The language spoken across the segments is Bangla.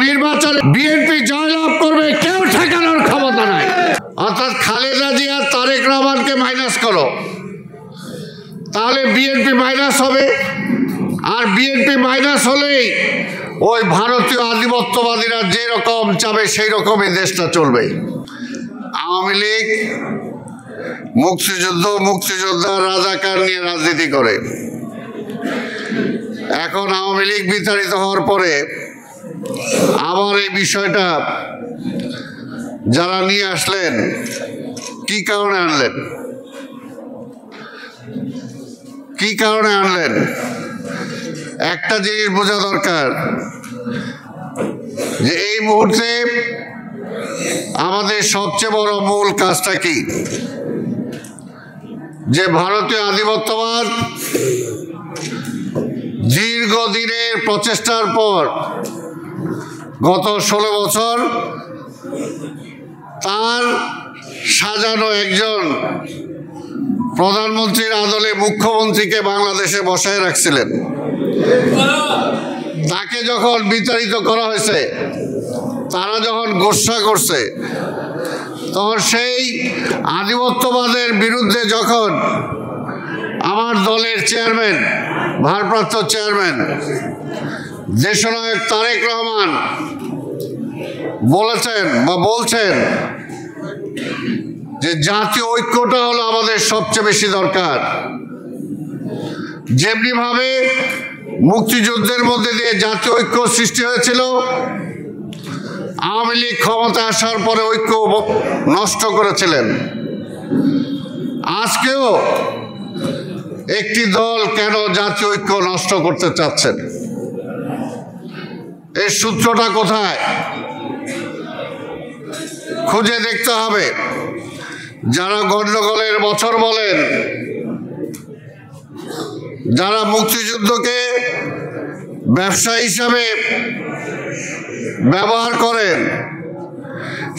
নির্বাচনে বিএনপি জয়লাভ করবে, কেউ ঠেকানোর ক্ষমতা নাই। অর্থাৎ খালেদা জিয়া তারেক রহমানকে মাইনাস করো, তাহলে বিএনপি মাইনাস হবে। আর বিএনপি মাইনাস হলেই ওই ভারতীয় আধিপত্যবাদীরা যেরকম চাবে সেই রকমই দেশটা চলবে। আওয়ামী লীগ মুক্তিযোদ্ধা রাজাকার নিয়ে রাজনীতি করে। এখন আওয়ামী লীগ বিতাড়িত হওয়ার পরে আবার এই বিষয়টা যারা নিয়ে আসলেন, কি কারণে আনলেন, কি কারণে আনলেন? একটা জিনিস বোঝা দরকার যে এই মুহূর্তে আমাদের সবচেয়ে বড় মূল কাজটা কি, যে ভারতীয় আধিপত্যবাদ দীর্ঘদিনের প্রচেষ্টার পর গত 16 বছর তার সাজানো একজন প্রধানমন্ত্রীর আদলে মুখ্যমন্ত্রীকে বাংলাদেশে বসায় রাখছিলেন। তাকে যখন বিতাড়িত করা হয়েছে, তারা যখন গোসা করছে, তখন সেই আধিপত্যবাদের বিরুদ্ধে যখন আমার দলের চেয়ারম্যান, ভারপ্রাপ্ত চেয়ারম্যান দেশনায়ক তারেক রহমান বলেছেন বা বলছেন যে জাতীয় ঐক্যটা হলো আমাদের সবচেয়ে বেশি দরকার। যেমনিভাবে মুক্তিযুদ্ধের মধ্যে দিয়ে জাতীয় ঐক্য সৃষ্টি হয়েছিল, আওয়ামী লীগ ক্ষমতা আসার পরে ঐক্য নষ্ট করেছিলেন। আজকেও একটি দল কেন জাতীয় ঐক্য নষ্ট করতে চাচ্ছেন? এর সূত্রটা কোথায় খুঁজে দেখতে হবে। যারা গন্ডগোলের বছর বলেন, যারা মুক্তিযুদ্ধকে ব্যবসা হিসাবে ব্যবহার করেন,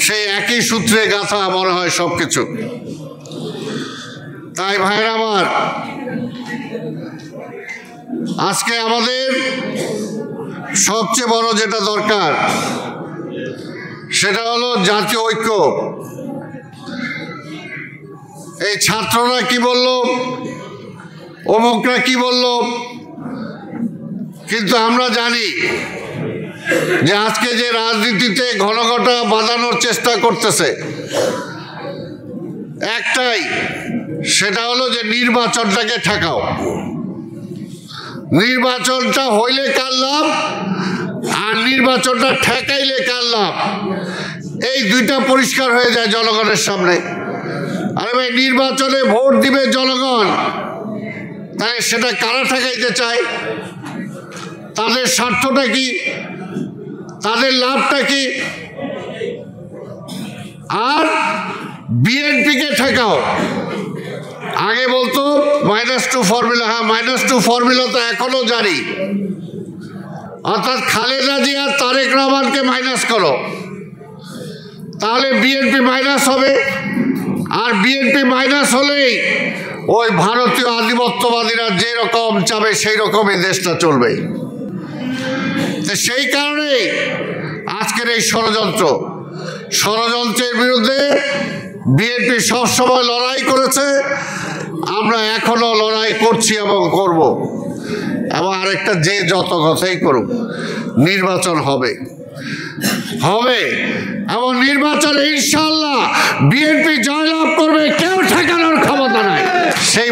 সেই একই সূত্রে গাঁথা মনে হয় সবকিছু। তাই ভাইরা আমার, আজকে আমাদের সবচেয়ে বড় যেটা দরকার সেটা হলো জাতীয় ঐক্য। এই ছাত্ররা কি বলল, অমুকরা কি বলল, কিন্তু আমরা জানি যে আজকে যে রাজনীতিতে ঘনঘটা বাঁধানোর চেষ্টা করতেছে একটাই, সেটা হলো যে নির্বাচনটাকে ঠেকাও। নির্বাচনটা হইলে কার লাভ আর নির্বাচনটা ঠেকাইলে কার লাভ, এই দুইটা পরিষ্কার হয়ে যায় জনগণের সামনে। আরে ভাই, নির্বাচনে ভোট দিবে জনগণ, তাই সেটা কারা ঠেকাইতে চায়, তাদের স্বার্থটা কি, তাদের লাভটা কি? আর বিএনপিকে ঠেকাও। আগে বলতো -2 ফর্মুলা, হ্যাঁ -2 ফর্মুলা তো এখনো জারি। অর্থাৎ খালেদা জিয়া তারেক রহমানকে মাইনাস করো, তাহলে বিএনপি মাইনাস হবে। আর বিএনপি মাইনাস হলেই ওই ভারতীয় আধিপত্যবাদীরা যেরকম চাবে সেই রকমই দেশটা চলবে। সেই কারণেই আজকের এই ষড়যন্ত্রের বিরুদ্ধে বিএনপি সবসময় লড়াই করেছে, আমরা এখনো লড়াই করছি এবং করব। এবং আরেকটা, যে যত কথাই করুক, নির্বাচন হবে এবং নির্বাচনে ইনশাআল্লাহ বিএনপি জয়লাভ করবে, কেউ ঠেকানোর ক্ষমতা নাই। সেই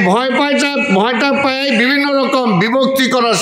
ভয়টা পায় বিভিন্ন রকম বিভক্তি করার